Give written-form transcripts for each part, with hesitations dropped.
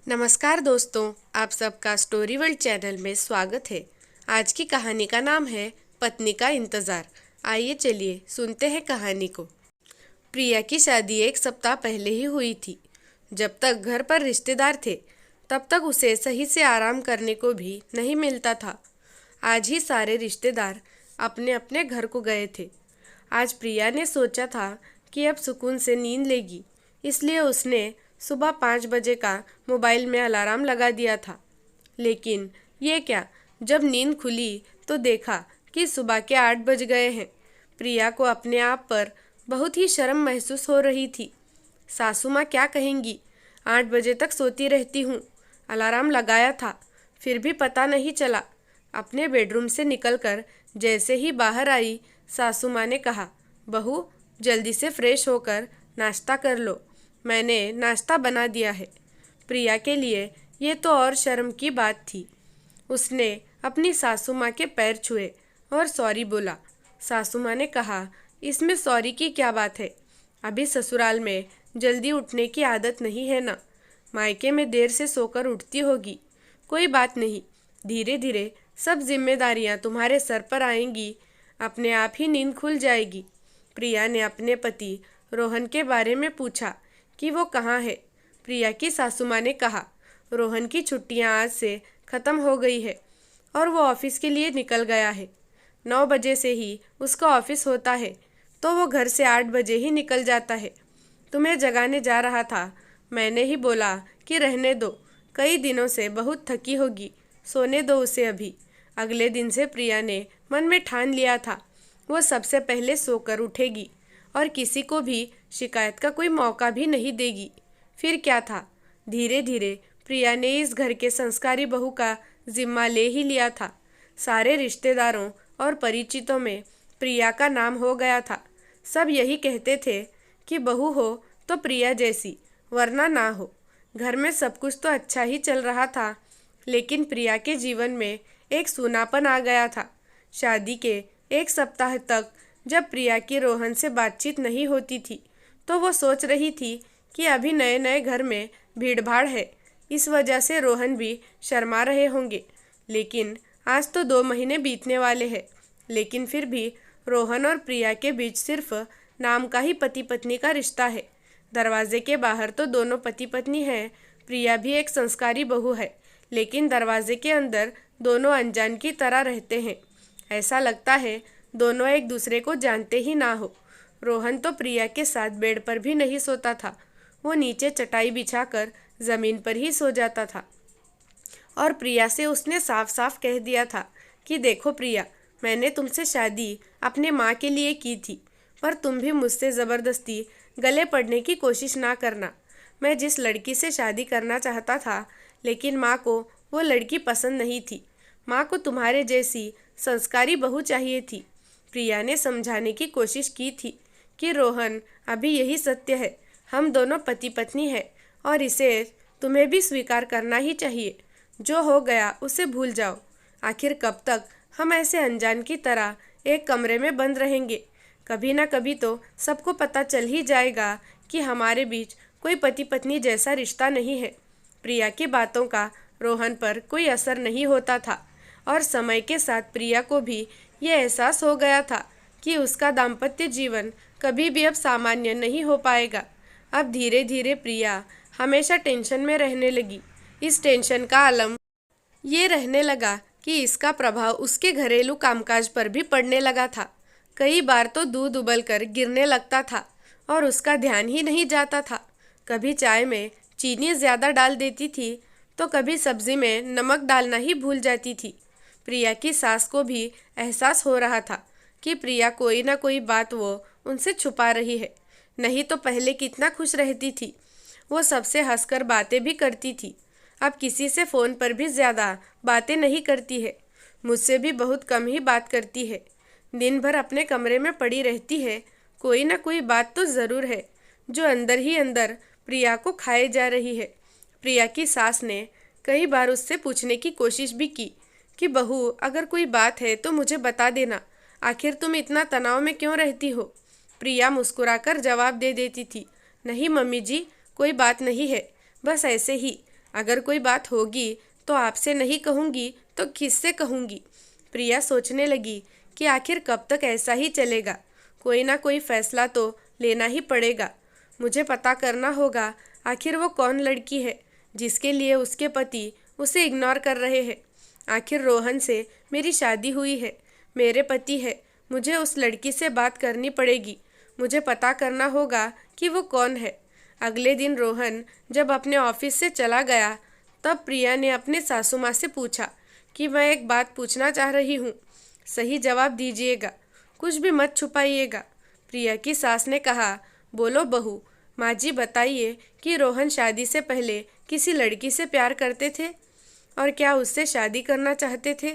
नमस्कार दोस्तों, आप सबका स्टोरी वर्ल्ड चैनल में स्वागत है। आज की कहानी का नाम है पत्नी का इंतज़ार। आइए चलिए सुनते हैं कहानी को। प्रिया की शादी एक सप्ताह पहले ही हुई थी। जब तक घर पर रिश्तेदार थे तब तक उसे सही से आराम करने को भी नहीं मिलता था। आज ही सारे रिश्तेदार अपने अपने घर को गए थे। आज प्रिया ने सोचा था कि अब सुकून से नींद लेगी, इसलिए उसने सुबह 5 बजे का मोबाइल में अलार्म लगा दिया था। लेकिन ये क्या, जब नींद खुली तो देखा कि सुबह के 8 बज गए हैं। प्रिया को अपने आप पर बहुत ही शर्म महसूस हो रही थी। सासू माँ क्या कहेंगी, 8 बजे तक सोती रहती हूँ। अलार्म लगाया था, फिर भी पता नहीं चला। अपने बेडरूम से निकलकर जैसे ही बाहर आई, सासू माँ ने कहा, बहू जल्दी से फ्रेश होकर नाश्ता कर लो, मैंने नाश्ता बना दिया है। प्रिया के लिए ये तो और शर्म की बात थी। उसने अपनी सासू माँ के पैर छुए और सॉरी बोला। सासू माँ ने कहा, इसमें सॉरी की क्या बात है, अभी ससुराल में जल्दी उठने की आदत नहीं है ना, मायके में देर से सोकर उठती होगी। कोई बात नहीं, धीरे धीरे सब जिम्मेदारियाँ तुम्हारे सर पर आएंगी, अपने आप ही नींद खुल जाएगी। प्रिया ने अपने पति रोहन के बारे में पूछा कि वो कहाँ है। प्रिया की सासू माँ ने कहा, रोहन की छुट्टियाँ आज से ख़त्म हो गई है और वो ऑफिस के लिए निकल गया है। 9 बजे से ही उसका ऑफिस होता है, तो वो घर से 8 बजे ही निकल जाता है। तुम्हें जगाने जा रहा था, मैंने ही बोला कि रहने दो, कई दिनों से बहुत थकी होगी, सोने दो उसे अभी। अगले दिन से प्रिया ने मन में ठान लिया था, वो सबसे पहले सोकर उठेगी और किसी को भी शिकायत का कोई मौका भी नहीं देगी। फिर क्या था, धीरे धीरे प्रिया ने इस घर के संस्कारी बहू का जिम्मा ले ही लिया था। सारे रिश्तेदारों और परिचितों में प्रिया का नाम हो गया था। सब यही कहते थे कि बहू हो तो प्रिया जैसी, वरना ना हो। घर में सब कुछ तो अच्छा ही चल रहा था, लेकिन प्रिया के जीवन में एक सूनापन आ गया था। शादी के एक सप्ताह तक जब प्रिया की रोहन से बातचीत नहीं होती थी, तो वो सोच रही थी कि अभी नए नए घर में भीड़ भाड़ है, इस वजह से रोहन भी शर्मा रहे होंगे। लेकिन आज तो 2 महीने बीतने वाले हैं, लेकिन फिर भी रोहन और प्रिया के बीच सिर्फ नाम का ही पति पत्नी का रिश्ता है। दरवाजे के बाहर तो दोनों पति पत्नी हैं, प्रिया भी एक संस्कारी बहू है, लेकिन दरवाजे के अंदर दोनों अनजान की तरह रहते हैं। ऐसा लगता है दोनों एक दूसरे को जानते ही ना हो। रोहन तो प्रिया के साथ बेड पर भी नहीं सोता था, वो नीचे चटाई बिछाकर ज़मीन पर ही सो जाता था। और प्रिया से उसने साफ साफ कह दिया था कि देखो प्रिया, मैंने तुमसे शादी अपने माँ के लिए की थी, पर तुम भी मुझसे ज़बरदस्ती गले पड़ने की कोशिश ना करना। मैं जिस लड़की से शादी करना चाहता था, लेकिन माँ को वो लड़की पसंद नहीं थी। माँ को तुम्हारे जैसी संस्कारी बहू चाहिए थी। प्रिया ने समझाने की कोशिश की थी कि रोहन, अभी यही सत्य है, हम दोनों पति पत्नी हैं और इसे तुम्हें भी स्वीकार करना ही चाहिए। जो हो गया उसे भूल जाओ। आखिर कब तक हम ऐसे अनजान की तरह एक कमरे में बंद रहेंगे। कभी ना कभी तो सबको पता चल ही जाएगा कि हमारे बीच कोई पति पत्नी जैसा रिश्ता नहीं है। प्रिया की बातों का रोहन पर कोई असर नहीं होता था और समय के साथ प्रिया को भी ये एहसास हो गया था कि उसका दाम्पत्य जीवन कभी भी अब सामान्य नहीं हो पाएगा। अब धीरे धीरे प्रिया हमेशा टेंशन में रहने लगी। इस टेंशन का आलम ये रहने लगा कि इसका प्रभाव उसके घरेलू कामकाज पर भी पड़ने लगा था। कई बार तो दूध उबलकर गिरने लगता था और उसका ध्यान ही नहीं जाता था। कभी चाय में चीनी ज़्यादा डाल देती थी, तो कभी सब्जी में नमक डालना ही भूल जाती थी। प्रिया की सास को भी एहसास हो रहा था कि प्रिया कोई ना कोई बात वो उनसे छुपा रही है। नहीं तो पहले कितना खुश रहती थी, वो सबसे हंसकर बातें भी करती थी। अब किसी से फ़ोन पर भी ज़्यादा बातें नहीं करती है, मुझसे भी बहुत कम ही बात करती है। दिन भर अपने कमरे में पड़ी रहती है। कोई ना कोई बात तो ज़रूर है जो अंदर ही अंदर प्रिया को खाए जा रही है। प्रिया की सास ने कई बार उससे पूछने की कोशिश भी की कि बहू, अगर कोई बात है तो मुझे बता देना, आखिर तुम इतना तनाव में क्यों रहती हो। प्रिया मुस्कुराकर जवाब दे देती थी, नहीं मम्मी जी, कोई बात नहीं है, बस ऐसे ही अगर कोई बात होगी तो आपसे नहीं कहूँगी तो किससे कहूँगी। प्रिया सोचने लगी कि आखिर कब तक ऐसा ही चलेगा। कोई ना कोई फैसला तो लेना ही पड़ेगा। मुझे पता करना होगा आखिर वो कौन लड़की है जिसके लिए उसके पति उसे इग्नोर कर रहे हैं। आखिर रोहन से मेरी शादी हुई है, मेरे पति है, मुझे उस लड़की से बात करनी पड़ेगी। मुझे पता करना होगा कि वो कौन है। अगले दिन रोहन जब अपने ऑफिस से चला गया तब प्रिया ने अपने सासू माँ से पूछा कि मैं एक बात पूछना चाह रही हूँ, सही जवाब दीजिएगा, कुछ भी मत छुपाइएगा। प्रिया की सास ने कहा, बोलो बहू। माँ जी बताइए कि रोहन शादी से पहले किसी लड़की से प्यार करते थे और क्या उससे शादी करना चाहते थे।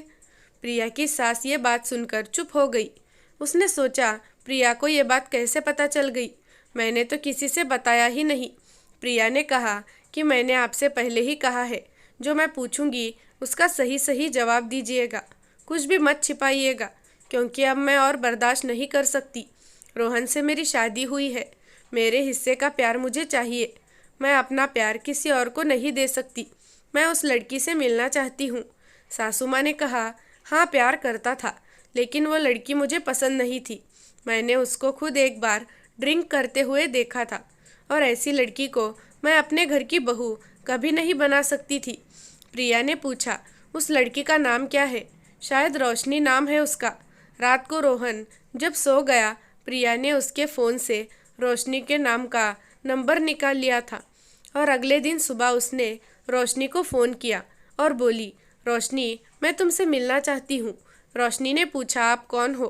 प्रिया की सास ये बात सुनकर चुप हो गई। उसने सोचा प्रिया को ये बात कैसे पता चल गई, मैंने तो किसी से बताया ही नहीं। प्रिया ने कहा कि मैंने आपसे पहले ही कहा है, जो मैं पूछूंगी उसका सही सही जवाब दीजिएगा, कुछ भी मत छिपाइएगा, क्योंकि अब मैं और बर्दाश्त नहीं कर सकती। रोहन से मेरी शादी हुई है, मेरे हिस्से का प्यार मुझे चाहिए। मैं अपना प्यार किसी और को नहीं दे सकती। मैं उस लड़की से मिलना चाहती हूँ। सासू माँ ने कहा, हाँ प्यार करता था, लेकिन वो लड़की मुझे पसंद नहीं थी। मैंने उसको खुद एक बार ड्रिंक करते हुए देखा था और ऐसी लड़की को मैं अपने घर की बहू कभी नहीं बना सकती थी। प्रिया ने पूछा, उस लड़की का नाम क्या है? शायद रोशनी नाम है उसका। रात को रोहन जब सो गया, प्रिया ने उसके फ़ोन से रोशनी के नाम का नंबर निकाल लिया था और अगले दिन सुबह उसने रोशनी को फ़ोन किया और बोली, रोशनी मैं तुमसे मिलना चाहती हूँ। रोशनी ने पूछा, आप कौन हो?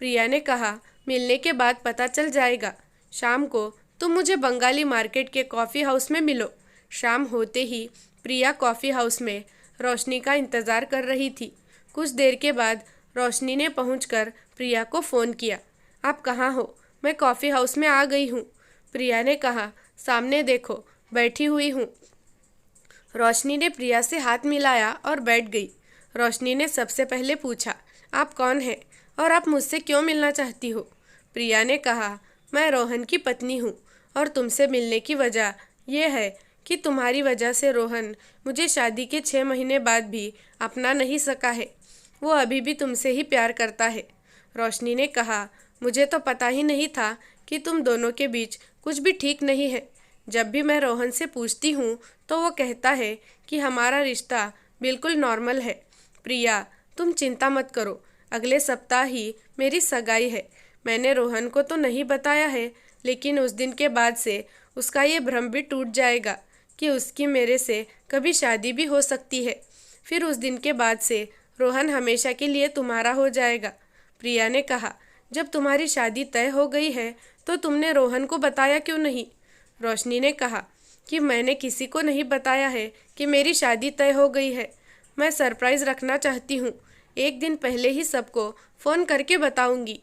प्रिया ने कहा, मिलने के बाद पता चल जाएगा। शाम को तुम मुझे बंगाली मार्केट के कॉफ़ी हाउस में मिलो। शाम होते ही प्रिया कॉफ़ी हाउस में रोशनी का इंतज़ार कर रही थी। कुछ देर के बाद रोशनी ने पहुंचकर प्रिया को फ़ोन किया। आप कहाँ हो? मैं कॉफ़ी हाउस में आ गई हूँ। प्रिया ने कहा, सामने देखो, बैठी हुई हूँ। रोशनी ने प्रिया से हाथ मिलाया और बैठ गई। रोशनी ने सबसे पहले पूछा, आप कौन हैं और आप मुझसे क्यों मिलना चाहती हो? प्रिया ने कहा, मैं रोहन की पत्नी हूँ और तुमसे मिलने की वजह यह है कि तुम्हारी वजह से रोहन मुझे शादी के 6 महीने बाद भी अपना नहीं सका है। वो अभी भी तुमसे ही प्यार करता है। रोशनी ने कहा, मुझे तो पता ही नहीं था कि तुम दोनों के बीच कुछ भी ठीक नहीं है। जब भी मैं रोहन से पूछती हूँ तो वो कहता है कि हमारा रिश्ता बिल्कुल नॉर्मल है। प्रिया, तुम चिंता मत करो, अगले सप्ताह ही मेरी सगाई है। मैंने रोहन को तो नहीं बताया है, लेकिन उस दिन के बाद से उसका ये भ्रम भी टूट जाएगा कि उसकी मेरे से कभी शादी भी हो सकती है। फिर उस दिन के बाद से रोहन हमेशा के लिए तुम्हारा हो जाएगा। प्रिया ने कहा, जब तुम्हारी शादी तय हो गई है तो तुमने रोहन को बताया क्यों नहीं? रोशनी ने कहा कि मैंने किसी को नहीं बताया है कि मेरी शादी तय हो गई है। मैं सरप्राइज़ रखना चाहती हूँ, एक दिन पहले ही सबको फ़ोन करके बताऊँगी।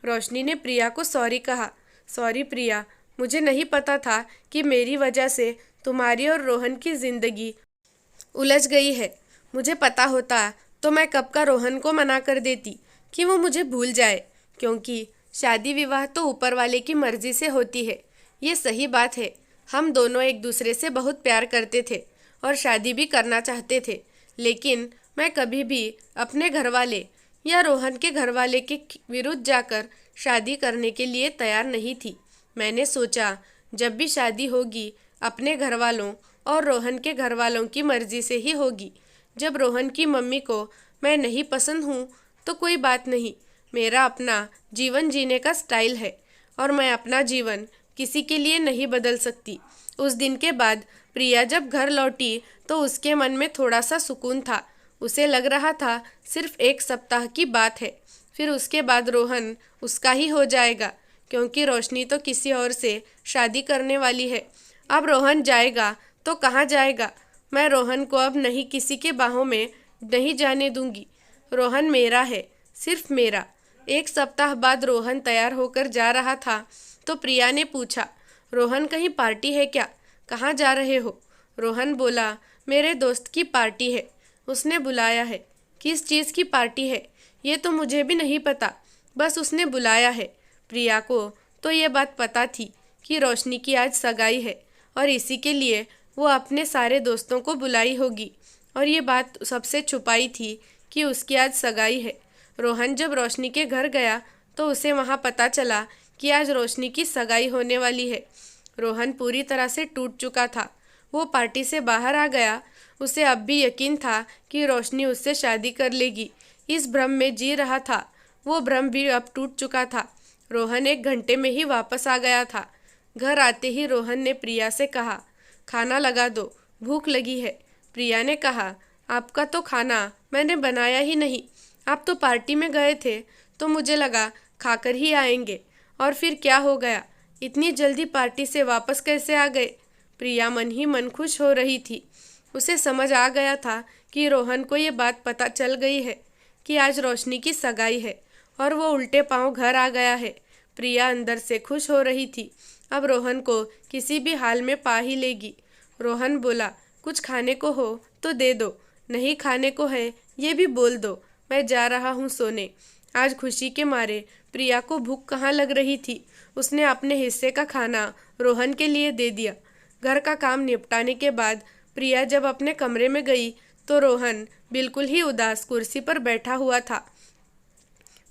रोशनी ने प्रिया को सॉरी कहा। सॉरी प्रिया, मुझे नहीं पता था कि मेरी वजह से तुम्हारी और रोहन की ज़िंदगी उलझ गई है। मुझे पता होता तो मैं कब का रोहन को मना कर देती कि वो मुझे भूल जाए, क्योंकि शादी विवाह तो ऊपर वाले की मर्ज़ी से होती है। ये सही बात है, हम दोनों एक दूसरे से बहुत प्यार करते थे और शादी भी करना चाहते थे, लेकिन मैं कभी भी अपने घरवाले या रोहन के घरवाले के विरुद्ध जाकर शादी करने के लिए तैयार नहीं थी। मैंने सोचा जब भी शादी होगी अपने घरवालों और रोहन के घरवालों की मर्ज़ी से ही होगी। जब रोहन की मम्मी को मैं नहीं पसंद हूँ तो कोई बात नहीं, मेरा अपना जीवन जीने का स्टाइल है और मैं अपना जीवन किसी के लिए नहीं बदल सकती। उस दिन के बाद प्रिया जब घर लौटी तो उसके मन में थोड़ा सा सुकून था। उसे लग रहा था सिर्फ 1 सप्ताह की बात है, फिर उसके बाद रोहन उसका ही हो जाएगा, क्योंकि रोशनी तो किसी और से शादी करने वाली है। अब रोहन जाएगा तो कहाँ जाएगा? मैं रोहन को अब नहीं किसी के बाहों में नहीं जाने दूंगी। रोहन मेरा है, सिर्फ मेरा। 1 सप्ताह बाद रोहन तैयार होकर जा रहा था तो प्रिया ने पूछा, रोहन कहीं पार्टी है क्या? कहाँ जा रहे हो? रोहन बोला, मेरे दोस्त की पार्टी है, उसने बुलाया है। किस चीज़ की पार्टी है ये तो मुझे भी नहीं पता, बस उसने बुलाया है। प्रिया को तो ये बात पता थी कि रोशनी की आज सगाई है और इसी के लिए वो अपने सारे दोस्तों को बुलाई होगी और ये बात सबसे छुपाई थी कि उसकी आज सगाई है। रोहन जब रोशनी के घर गया तो उसे वहाँ पता चला कि आज रोशनी की सगाई होने वाली है। रोहन पूरी तरह से टूट चुका था। वो पार्टी से बाहर आ गया। उसे अब भी यकीन था कि रोशनी उससे शादी कर लेगी। इस भ्रम में जी रहा था। वो भ्रम भी अब टूट चुका था। रोहन 1 घंटे में ही वापस आ गया था। घर आते ही रोहन ने प्रिया से कहा, खाना लगा दो, भूख लगी है। प्रिया ने कहा, आपका तो खाना मैंने बनाया ही नहीं। आप तो पार्टी में गए थे तो मुझे लगा खाकर ही आएंगे। और फिर क्या हो गया? इतनी जल्दी पार्टी से वापस कैसे आ गए? प्रिया मन ही मन खुश हो रही थी। उसे समझ आ गया था कि रोहन को ये बात पता चल गई है कि आज रोशनी की सगाई है और वो उल्टे पांव घर आ गया है। प्रिया अंदर से खुश हो रही थी। अब रोहन को किसी भी हाल में पा ही लेगी। रोहन बोला, कुछ खाने को हो तो दे दो, नहीं खाने को है ये भी बोल दो, मैं जा रहा हूँ सोने। आज खुशी के मारे प्रिया को भूख कहाँ लग रही थी। उसने अपने हिस्से का खाना रोहन के लिए दे दिया। घर का काम निपटाने के बाद प्रिया जब अपने कमरे में गई तो रोहन बिल्कुल ही उदास कुर्सी पर बैठा हुआ था।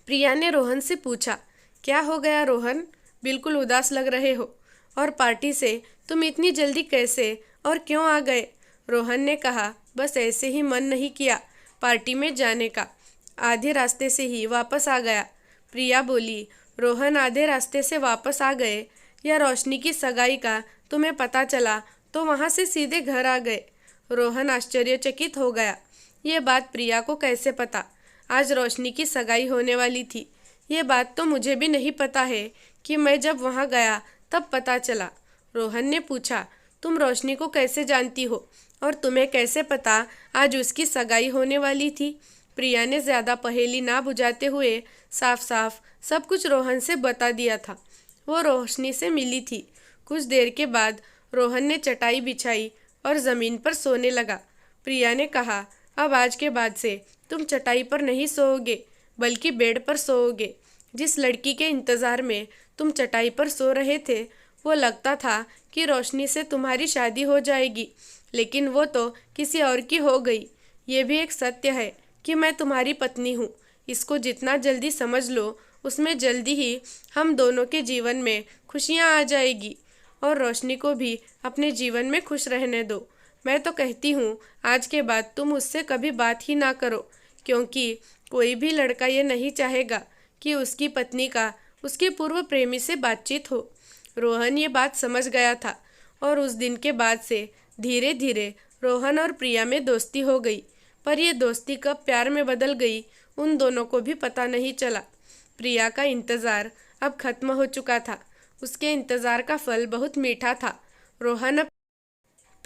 प्रिया ने रोहन से पूछा, क्या हो गया रोहन, बिल्कुल उदास लग रहे हो, और पार्टी से तुम इतनी जल्दी कैसे और क्यों आ गए? रोहन ने कहा, बस ऐसे ही मन नहीं किया पार्टी में जाने का, आधे रास्ते से ही वापस आ गया। प्रिया बोली, रोहन आधे रास्ते से वापस आ गए या रोशनी की सगाई का तुम्हें पता चला तो वहाँ से सीधे घर आ गए? रोहन आश्चर्यचकित हो गया। ये बात प्रिया को कैसे पता? आज रोशनी की सगाई होने वाली थी। ये बात तो मुझे भी नहीं पता है कि मैं जब वहाँ गया तब पता चला। रोहन ने पूछा, तुम रोशनी को कैसे जानती हो और तुम्हें कैसे पता आज उसकी सगाई होने वाली थी? प्रिया ने ज़्यादा पहेली ना बुझाते हुए साफ साफ सब कुछ रोहन से बता दिया था। वो रोशनी से मिली थी। कुछ देर के बाद रोहन ने चटाई बिछाई और ज़मीन पर सोने लगा। प्रिया ने कहा, अब आज के बाद से तुम चटाई पर नहीं सोओगे बल्कि बेड पर सोओगे। जिस लड़की के इंतज़ार में तुम चटाई पर सो रहे थे वो लगता था कि रोशनी से तुम्हारी शादी हो जाएगी, लेकिन वो तो किसी और की हो गई। ये भी एक सत्य है कि मैं तुम्हारी पत्नी हूँ। इसको जितना जल्दी समझ लो उसमें जल्दी ही हम दोनों के जीवन में खुशियाँ आ जाएगी और रोशनी को भी अपने जीवन में खुश रहने दो। मैं तो कहती हूँ आज के बाद तुम उससे कभी बात ही ना करो, क्योंकि कोई भी लड़का ये नहीं चाहेगा कि उसकी पत्नी का उसके पूर्व प्रेमी से बातचीत हो। रोहन ये बात समझ गया था और उस दिन के बाद से धीरे धीरे रोहन और प्रिया में दोस्ती हो गई। पर ये दोस्ती कब प्यार में बदल गई उन दोनों को भी पता नहीं चला। प्रिया का इंतज़ार अब खत्म हो चुका था। उसके इंतज़ार का फल बहुत मीठा था। रोहन अब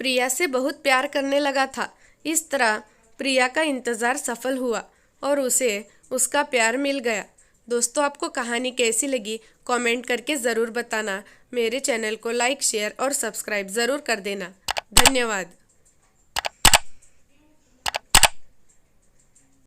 प्रिया से बहुत प्यार करने लगा था। इस तरह प्रिया का इंतज़ार सफल हुआ और उसे उसका प्यार मिल गया। दोस्तों, आपको कहानी कैसी लगी कमेंट करके ज़रूर बताना। मेरे चैनल को लाइक, शेयर और सब्सक्राइब ज़रूर कर देना। धन्यवाद।